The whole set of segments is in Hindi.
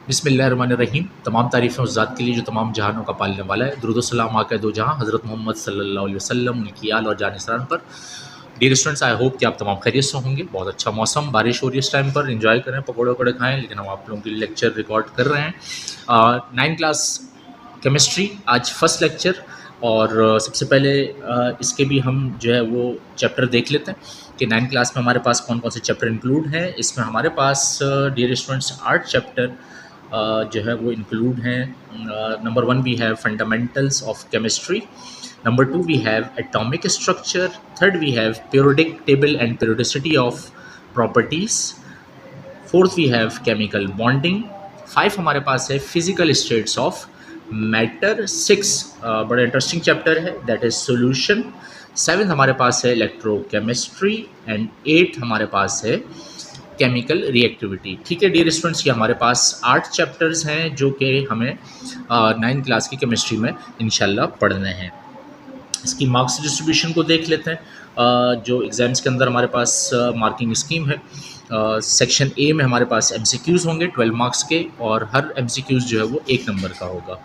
बिस्मिल्लाहिर्रहमानिर्रहीम। तमाम तारीफ़ें उस ज़ात के लिए जो तमाम जहानों का पालने वाला है। दुरूद व सलाम आक़ा दो जहां हज़रत मोहम्मद सल्लल्लाहु अलैहि वसल्लम, उनकी आल और जानिसारान पर। डियर स्टूडेंट्स, आई होप कि आप तमाम खैरियत से होंगे। बहुत अच्छा मौसम, बारिश हो रही है इस टाइम पर, एंजॉय करें, पकौड़े वकौड़े खाएँ। लेकिन हम आप लोगों के लिए लेक्चर रिकॉर्ड कर रहे हैं। 9 क्लास केमिस्ट्री, आज फर्स्ट लेक्चर। और सबसे पहले इसके भी हम जो है वो चैप्टर देख लेते हैं कि 9 क्लास में हमारे पास कौन कौन से चैप्टर इंक्लूड हैं। इसमें हमारे पास डियर स्टूडेंट्स 8 चैप्टर जो है वो इंक्लूड हैं। Number 1 we have fundamentals of chemistry, number 2 we have atomic structure, third we have periodic table and periodicity of properties, fourth we have chemical bonding, 5 हमारे पास है फिजिकल स्टेट्स ऑफ मैटर, 6 बड़ा इंटरेस्टिंग चैप्टर है, दैट इज सॉल्यूशन, 7 हमारे पास है इलेक्ट्रोकेमिस्ट्री एंड 8 हमारे पास है केमिकल रिएक्टिविटी। ठीक है डियर स्टूडेंट्स, ये हमारे पास 8 चैप्टर्स हैं जो कि हमें 9 क्लास की केमिस्ट्री में इंशाल्लाह पढ़ने हैं। इसकी मार्क्स डिस्ट्रीब्यूशन को देख लेते हैं। जो एग्ज़ाम्स के अंदर हमारे पास मार्किंग स्कीम है। सेक्शन ए में हमारे पास एमसीक्यूज़ होंगे 12 मार्क्स के, और हर एमसीक्यूज़ जो है वो 1 नंबर का होगा।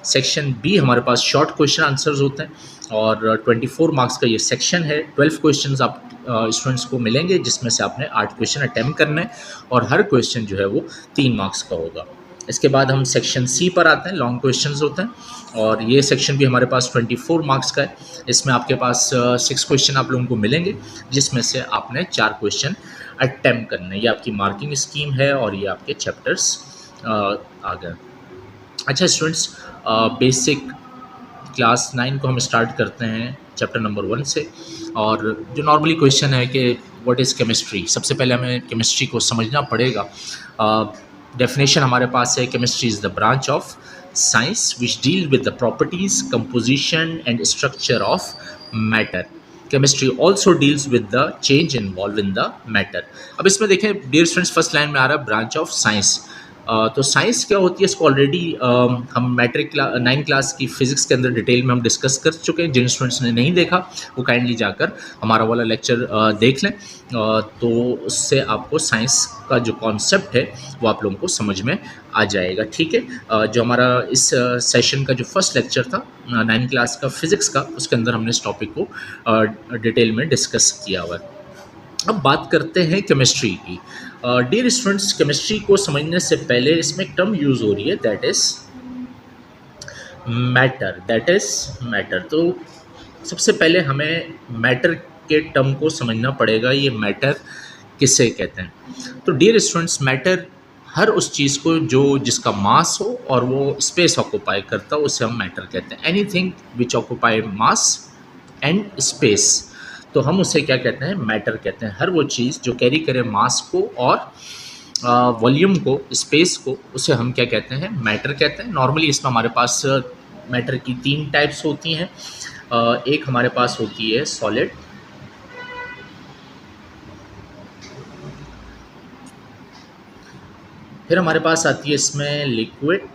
सेक्शन बी हमारे पास शॉर्ट क्वेश्चन आंसर्स होते हैं, और 24 मार्क्स का ये सेक्शन है। 12 क्वेश्चंस आप स्टूडेंट्स को मिलेंगे, जिसमें से आपने 8 क्वेश्चन अटैम्प्ट करने हैं, और हर क्वेश्चन जो है वो 3 मार्क्स का होगा। इसके बाद हम सेक्शन सी पर आते हैं, लॉन्ग क्वेश्चंस होते हैं, और ये सेक्शन भी हमारे पास 24 मार्क्स का है। इसमें आपके पास 6 क्वेश्चन आप लोगों को मिलेंगे, जिसमें से आपने 4 क्वेश्चन अटैम्प्ट करने। ये आपकी मार्किंग स्कीम है, और ये आपके चैप्टर्स आ गए। अच्छा स्टूडेंट्स, बेसिक क्लास 9 को हम स्टार्ट करते हैं चैप्टर नंबर 1 से। और जो नॉर्मली क्वेश्चन है कि व्हाट इज़ केमिस्ट्री, सबसे पहले हमें केमिस्ट्री को समझना पड़ेगा। डेफिनेशन हमारे पास है, chemistry is the branch of science which deal with the properties, composition and structure of matter. Chemistry also deals with the change involve in the matter. अब इसमें देखें डियर स्टूडेंट्स, फर्स्ट लाइन में आ रहा है ब्रांच ऑफ साइंस। तो साइंस क्या होती है, इसको ऑलरेडी हम मैट्रिक 9 क्लास की फ़िज़िक्स के अंदर डिटेल में हम डिस्कस कर चुके हैं। जिन स्टूडेंट्स ने नहीं देखा वो काइंडली जाकर हमारा वाला लेक्चर देख लें, तो उससे आपको साइंस का जो कॉन्सेप्ट है वो आप लोगों को समझ में आ जाएगा। ठीक है, जो हमारा इस सेशन का जो फर्स्ट लेक्चर था 9 क्लास का फ़िज़िक्स का, उसके अंदर हमने इस टॉपिक को डिटेल में डिस्कस किया हुआ है। अब बात करते हैं केमिस्ट्री की। डियर स्टूडेंट्स, केमिस्ट्री को समझने से पहले इसमें एक टर्म यूज़ हो रही है, that is matter. That is matter. तो सबसे पहले हमें मैटर के टर्म को समझना पड़ेगा, ये मैटर किसे कहते हैं। तो डियर स्टूडेंट्स, मैटर हर उस चीज़ को जो जिसका मास हो और वो स्पेस ऑक्यूपाई करता हो, उसे हम मैटर कहते हैं। Anything which occupy mass and space, तो हम उसे क्या कहते हैं, मैटर कहते हैं। हर वो चीज़ जो कैरी करे मास को और वॉल्यूम को, स्पेस को, उसे हम क्या कहते हैं, मैटर कहते हैं। नॉर्मली इसमें हमारे पास मैटर की 3 टाइप्स होती हैं। एक हमारे पास होती है सॉलिड, फिर हमारे पास आती है इसमें लिक्विड,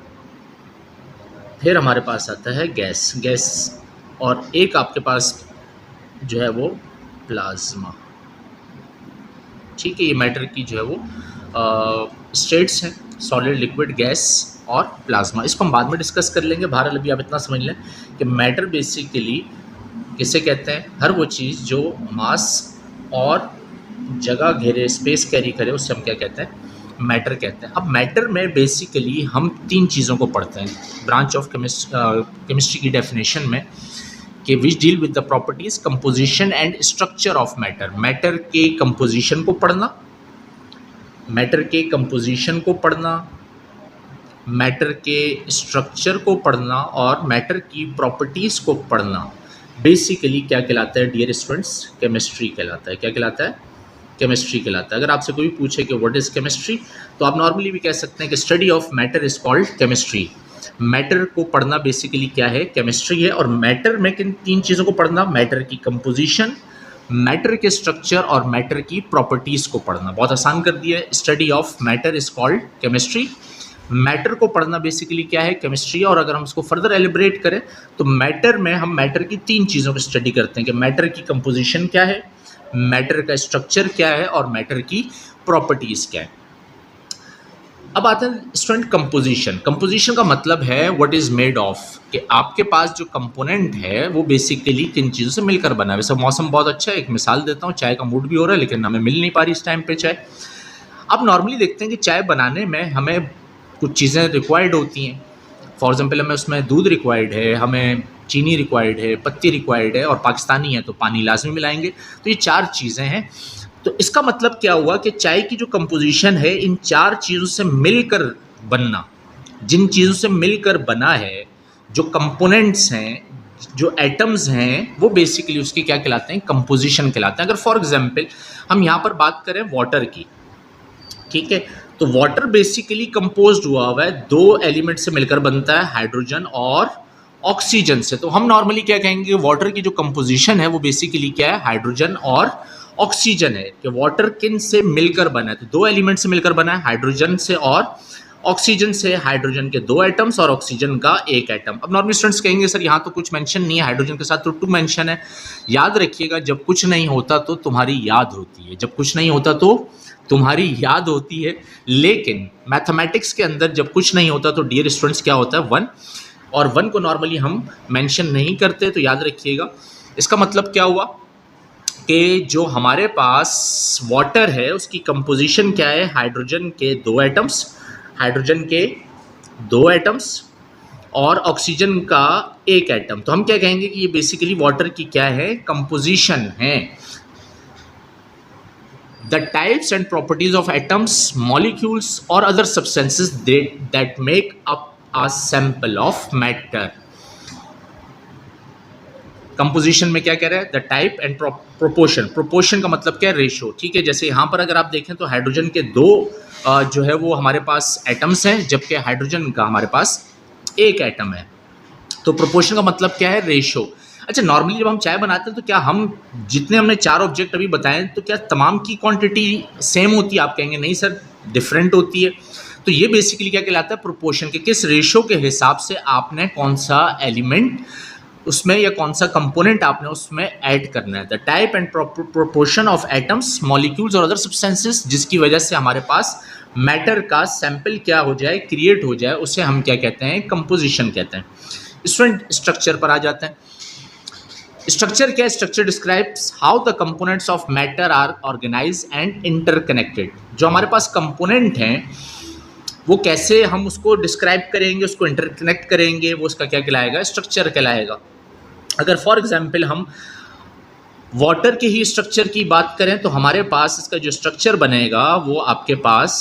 फिर हमारे पास आता है गैस, और एक आपके पास जो है वो प्लाज्मा। ठीक है, ये मैटर की जो है वो स्टेट्स हैं, सॉलिड, लिक्विड, गैस और प्लाज्मा। इसको हम बाद में डिस्कस कर लेंगे। बहरहाल अभी आप इतना समझ लें कि मैटर बेसिकली किसे कहते हैं, हर वो चीज़ जो मास और जगह घेरे, स्पेस कैरी करे, उससे हम क्या कहते हैं, मैटर कहते हैं। अब मैटर में बेसिकली हम 3 चीज़ों को पढ़ते हैं ब्रांच ऑफ केमिस्ट्री की डेफिनेशन में, कि which deal with the properties, composition and structure of matter. Matter के कंपोजिशन को पढ़ना, मैटर के कंपोजिशन को पढ़ना, मैटर के स्ट्रक्चर को पढ़ना, और मैटर की प्रॉपर्टीज़ को पढ़ना बेसिकली क्या कहलाता है डियर स्टूडेंट्स, केमिस्ट्री कहलाता है। क्या कहलाता है, केमिस्ट्री कहलाता है। अगर आपसे कोई पूछे कि व्हाट इज़ केमिस्ट्री, तो आप नॉर्मली भी कह सकते हैं कि study of matter is called chemistry. Matter को पढ़ना बेसिकली क्या है, केमिस्ट्री है। और मैटर में किन 3 चीज़ों को पढ़ना, मैटर की कंपोजिशन, मैटर के स्ट्रक्चर और मैटर की प्रॉपर्टीज़ को पढ़ना। बहुत आसान कर दिया है, study of matter is called chemistry. Matter को पढ़ना बेसिकली क्या है, केमिस्ट्री। और अगर हम इसको फर्दर एलिब्रेट करें तो मैटर में हम मैटर की 3 चीज़ों को स्टडी करते हैं कि मैटर की कंपोजिशन क्या है, मैटर का स्ट्रक्चर क्या है, और मैटर की प्रॉपर्टीज़ क्या है। अब आता है स्टूडेंट कंपोजिशन। कंपोजिशन का मतलब है व्हाट इज मेड ऑफ, कि आपके पास जो कंपोनेंट है वो बेसिकली किन चीज़ों से मिलकर बना है। वैसे मौसम बहुत अच्छा है, एक मिसाल देता हूँ, चाय का मूड भी हो रहा है लेकिन हमें मिल नहीं पा रही इस टाइम पे चाय। अब नॉर्मली देखते हैं कि चाय बनाने में हमें कुछ चीज़ें रिक्वायर्ड होती हैं। फॉर एग्जाम्पल हमें उसमें दूध रिक्वायर्ड है, हमें चीनी रिक्वायर्ड है, पत्ती रिक्वायर्ड है, और पाकिस्तानी है तो पानी लाजमी मिलाएंगे। तो ये 4 चीज़ें हैं। तो इसका मतलब क्या हुआ कि चाय की जो कंपोजिशन है इन 4 चीज़ों से मिलकर बनना, जिन चीज़ों से मिलकर बना है, जो कंपोनेंट्स हैं, जो एटम्स हैं, वो बेसिकली उसके क्या कहलाते हैं, कंपोजिशन कहलाते हैं। अगर फॉर एग्जांपल हम यहाँ पर बात करें वाटर की, ठीक है, तो वाटर बेसिकली कंपोज्ड हुआ है 2 एलिमेंट से मिलकर बनता है, हाइड्रोजन और ऑक्सीजन से। तो हम नॉर्मली क्या कहेंगे, वाटर की जो कंपोजिशन है वो बेसिकली क्या है, हाइड्रोजन और ऑक्सीजन है। कि वाटर किन से मिलकर बना है, तो 2 एलिमेंट से मिलकर बना है, हाइड्रोजन से और ऑक्सीजन से। हाइड्रोजन के 2 एटम्स और ऑक्सीजन का 1 एटम। अब नॉर्मल स्टूडेंट्स कहेंगे सर यहाँ तो कुछ मेंशन नहीं है, हाइड्रोजन के साथ तो 2 मेंशन है। याद रखिएगा, जब कुछ नहीं होता तो तुम्हारी याद होती है, जब कुछ नहीं होता तो तुम्हारी याद होती है। लेकिन मैथमेटिक्स के अंदर जब कुछ नहीं होता तो डियर स्टूडेंट्स क्या होता है, 1, और 1 को नॉर्मली हम मेंशन नहीं करते। तो याद रखिएगा, इसका मतलब क्या हुआ कि जो हमारे पास वाटर है उसकी कंपोजिशन क्या है, हाइड्रोजन के 2 एटम्स, हाइड्रोजन के 2 एटम्स और ऑक्सीजन का 1 एटम। तो हम क्या कहेंगे कि ये बेसिकली वाटर की क्या है, कंपोजिशन है। The types and properties of atoms, molecules or other substances that make up a sample of matter. Composition में क्या कह रहा है, the type and proportion. Proportion का मतलब क्या है, रेशो, ठीक है। जैसे यहाँ पर अगर आप देखें तो हाइड्रोजन के 2 जो है वो हमारे पास एटम्स हैं, जबकि हाइड्रोजन का हमारे पास 1 एटम है। तो प्रोपोर्शन का मतलब क्या है, रेशो। अच्छा, नॉर्मली जब हम चाय बनाते हैं तो क्या हम जितने हमने 4 ऑब्जेक्ट अभी बताए तो क्या तमाम की क्वांटिटी सेम होती है? आप कहेंगे नहीं सर, डिफरेंट होती है। तो ये बेसिकली क्या कहलाता है, प्रोपोर्शन के किस रेशो के हिसाब से आपने कौन सा एलिमेंट उसमें या कौन सा कंपोनेंट आपने उसमें ऐड करना है। The type and proportion of atoms, molecules और अदर सब्सटेंसेस, जिसकी वजह से हमारे पास मैटर का सैंपल क्या हो जाए, क्रिएट हो जाए, उसे हम क्या कहते हैं, कंपोजिशन कहते हैं। स्टूडेंट स्ट्रक्चर पर आ जाते हैं। स्ट्रक्चर क्या है, structure describes how the components of matter are organize and interconnected. जो हमारे पास कंपोनेंट हैं वो कैसे हम उसको डिस्क्राइब करेंगे, उसको इंटरकनेक्ट करेंगे, वो उसका क्या कहलाएगा, स्ट्रक्चर कहलाएगा। अगर फॉर एग्जांपल हम वाटर के ही स्ट्रक्चर की बात करें तो हमारे पास इसका जो स्ट्रक्चर बनेगा वो आपके पास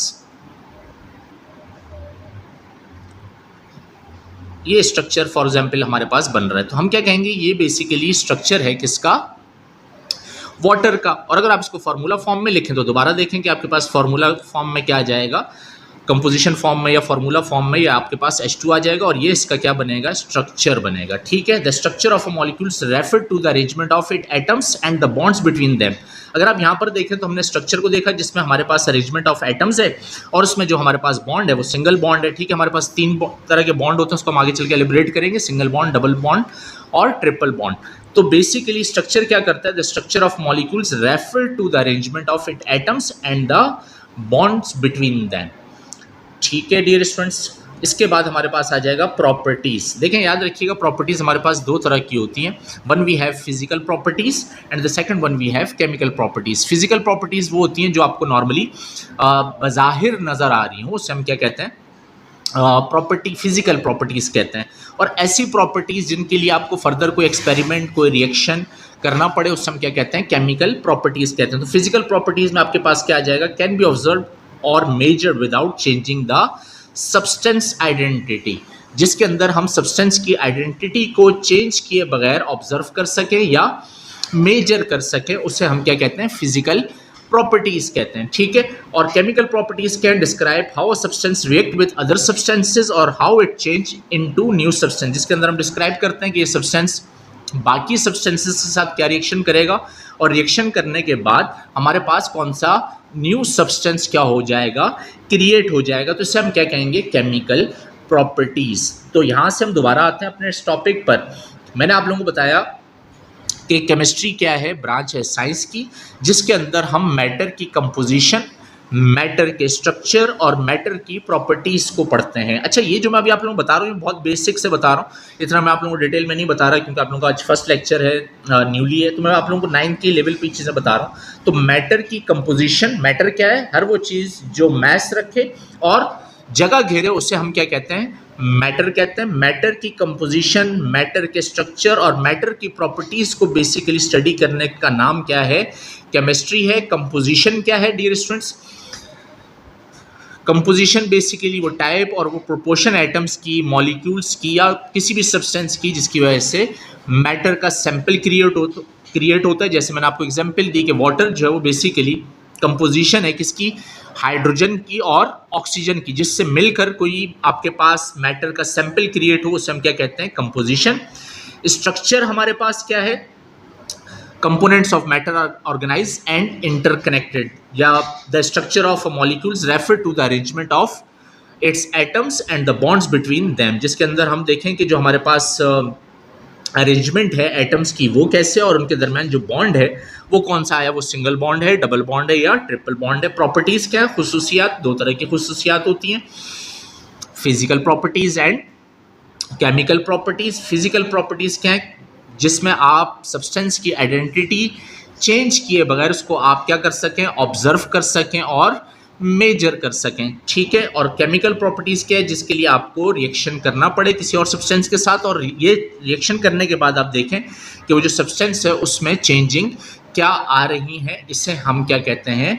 ये स्ट्रक्चर फॉर एग्जांपल हमारे पास बन रहा है। तो हम क्या कहेंगे, ये बेसिकली स्ट्रक्चर है किसका, वाटर का। और अगर आप इसको फार्मूला फॉर्म में लिखें तो दोबारा देखें कि आपके पास फार्मूला फॉर्म में क्या आ जाएगा, कंपोजिशन फॉर्म में या फार्मूला फॉर्म में, या आपके पास H2 आ जाएगा और ये इसका क्या बनेगा, स्ट्रक्चर बनेगा। ठीक है, the structure of a molecules refer to the arrangement of it atoms and the bonds between them. अगर आप यहाँ पर देखें तो हमने स्ट्रक्चर को देखा जिसमें हमारे पास अरेंजमेंट ऑफ एटम्स है और उसमें जो हमारे पास बॉन्ड है वो सिंगल बॉन्ड है। ठीक है, हमारे पास 3 तरह के बॉन्ड होते हैं, उसको हम आगे चल के एलिब्रेट करेंगे, सिंगल बॉन्ड, डबल बॉन्ड और ट्रिपल बॉन्ड। तो बेसिकली स्ट्रक्चर क्या करता है, the structure of molecules refer to the arrangement of it atoms and the bonds between them. ठीक है डियर स्टूडेंट्स, इसके बाद हमारे पास आ जाएगा प्रॉपर्टीज। देखें, याद रखिएगा, प्रॉपर्टीज हमारे पास 2 तरह की होती हैं। One we have physical properties and the second one we have chemical properties. Physical properties वो होती हैं जो आपको नॉर्मली बज़ाहिर नज़र आ रही हों, उससे हम क्या कहते हैं, प्रॉपर्टी, फिजिकल प्रॉपर्टीज कहते हैं। और ऐसी प्रॉपर्टीज जिनके लिए आपको फर्दर कोई एक्सपेरिमेंट, कोई रिएक्शन करना पड़े, उससे हम क्या कहते हैं, केमिकल प्रॉपर्टीज कहते हैं। तो फिजिकल प्रॉपर्टीज में आपके पास क्या आ जाएगा, कैन बी ऑब्जर्व और measured without changing the substance identity, जिसके अंदर हम सब्सटेंस की आइडेंटिटी को चेंज किए बगैर ऑब्जर्व कर सकें या मेजर कर सकें, उसे हम क्या कहते हैं, फिजिकल प्रॉपर्टीज कहते हैं। ठीक है, और chemical properties can describe how a substance react with other substances और how it change into new substance, जिसके अंदर हम डिस्क्राइब करते हैं कि ये सब्सटेंस बाकी सब्सटेंसेस के साथ क्या रिएक्शन करेगा और रिएक्शन करने के बाद हमारे पास कौन सा न्यू सब्सटेंस क्या हो जाएगा, क्रिएट हो जाएगा। तो इसे हम क्या कहेंगे, केमिकल प्रॉपर्टीज। तो यहाँ से हम दोबारा आते हैं अपने इस टॉपिक पर। मैंने आप लोगों को बताया कि केमिस्ट्री क्या है, ब्रांच है साइंस की, जिसके अंदर हम मैटर की कंपोजिशन, मैटर के स्ट्रक्चर और मैटर की प्रॉपर्टीज़ को पढ़ते हैं। अच्छा, ये जो मैं अभी आप लोगों को बता रहा हूँ, बहुत बेसिक से बता रहा हूँ, इतना मैं आप लोगों को डिटेल में नहीं बता रहा क्योंकि आप लोगों का आज फर्स्ट लेक्चर है, न्यूली है, तो मैं आप लोगों को 9th के लेवल पे चीज़ें बता रहा हूँ। तो मैटर की कंपोजिशन, मैटर क्या है? हर वो चीज़ जो मैस रखे और जगह घेरे उसे हम क्या कहते हैं? मैटर कहते हैं। मैटर की कंपोजिशन, मैटर के स्ट्रक्चर और मैटर की प्रॉपर्टीज़ को बेसिकली स्टडी करने का नाम क्या है? केमिस्ट्री है। कंपोजिशन क्या है डियर स्टूडेंट्स? कंपोजिशन बेसिकली वो टाइप और वो प्रोपोर्शन एटम्स की, मॉलिक्यूल्स की या किसी भी सब्सटेंस की जिसकी वजह से मैटर का सैंपल क्रिएट होता है। जैसे मैंने आपको एग्जांपल दी कि वाटर जो है वो बेसिकली कंपोजिशन है किसकी? हाइड्रोजन की और ऑक्सीजन की, जिससे मिलकर कोई आपके पास मैटर का सैंपल क्रिएट हो, उसे हम क्या कहते हैं? कंपोजिशन। स्ट्रक्चर हमारे पास क्या है? Components of matter are organized and interconnected. या the structure of a molecules refer to the arrangement of its atoms and the bonds between them. जिसके अंदर हम देखें कि जो हमारे पास अरेंजमेंट है एटम्स की वो कैसे और उनके दरमियान जो बॉन्ड है वो कौन सा है, वो सिंगल बॉन्ड है, डबल बॉन्ड है या ट्रिपल बॉन्ड है। प्रॉपर्टीज़ क्या है? खुसूसियात। दो तरह की खुसूसियात होती हैं, physical properties and chemical properties. Physical properties क्या है? जिसमें आप सब्सटेंस की आइडेंटिटी चेंज किए बगैर उसको आप क्या कर सकें? ऑब्जर्व कर सकें और मेजर कर सकें, ठीक है। और केमिकल प्रॉपर्टीज़ क्या है? जिसके लिए आपको रिएक्शन करना पड़े किसी और सब्सटेंस के साथ, और ये रिएक्शन करने के बाद आप देखें कि वो जो सब्सटेंस है उसमें चेंजिंग क्या आ रही है। इसे हम क्या कहते हैं?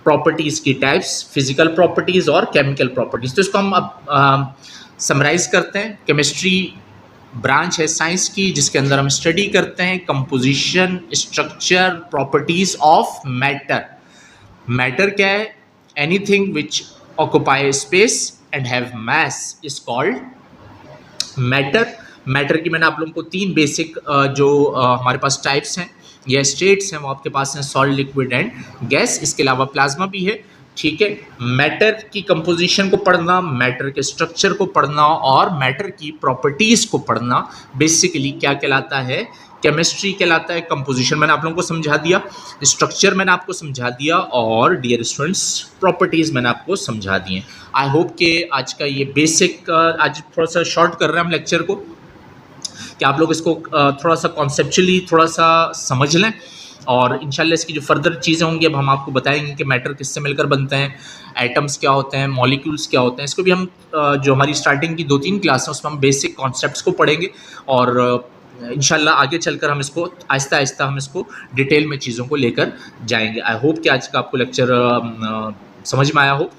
प्रॉपर्टीज़ की टाइप्स, फिजिकल प्रॉपर्टीज़ और केमिकल प्रॉपर्टीज़। तो इसको हम अब समराइज करते हैं। केमिस्ट्री ब्रांच है साइंस की जिसके अंदर हम स्टडी करते हैं composition, structure, properties of matter. Matter क्या है? Anything which occupy space and have mass is called matter. Matter की मैंने आप लोगों को 3 बेसिक जो हमारे पास टाइप्स हैं या स्टेट्स हैं वो आपके पास हैं, सॉलिड, लिक्विड एंड गैस। इसके अलावा प्लाज्मा भी है, ठीक है। मैटर की कंपोजिशन को पढ़ना, मैटर के स्ट्रक्चर को पढ़ना और मैटर की प्रॉपर्टीज़ को पढ़ना बेसिकली क्या कहलाता है? केमिस्ट्री कहलाता है। कंपोजिशन मैंने आप लोगों को समझा दिया, स्ट्रक्चर मैंने आपको समझा दिया और डियर स्टूडेंट्स प्रॉपर्टीज़ मैंने आपको समझा दिए। आई होप कि आज का ये बेसिक, आज थोड़ा सा शॉर्ट कर रहे हैं हम लेक्चर को, कि आप लोग इसको थोड़ा सा कॉन्सेप्चुअली थोड़ा सा समझ लें और इंशाल्लाह इसकी जो फर्दर चीज़ें होंगी अब हम आपको बताएंगे कि मैटर किससे मिलकर बनते हैं, एटम्स क्या होते हैं, मॉलिक्यूल्स क्या होते हैं। इसको भी हम जो हमारी स्टार्टिंग की 2-3 क्लास हैं उसमें हम बेसिक कॉन्सेप्ट्स को पढ़ेंगे और इंशाल्लाह आगे चलकर हम इसको आहिस्ता आहिस्ता हम इसको डिटेल में चीज़ों को लेकर जाएंगे। आई होप कि आज का आपको लेक्चर समझ में आया हो।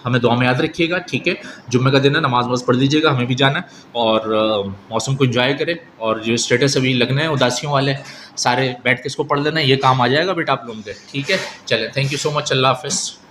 हमें दुआ में याद रखिएगा, ठीक है। जुम्मे का दिन है, नमाज वमाज पढ़ लीजिएगा, हमें भी जाना है और मौसम को एंजॉय करें। और जो स्टेटस अभी लगने हैं उदासियों वाले, सारे बैठ के इसको पढ़ लेना, ये काम आ जाएगा बेटा आप लोगों के, ठीक है। चले, थैंक यू सो मच, अल्लाह हाफ़िज़।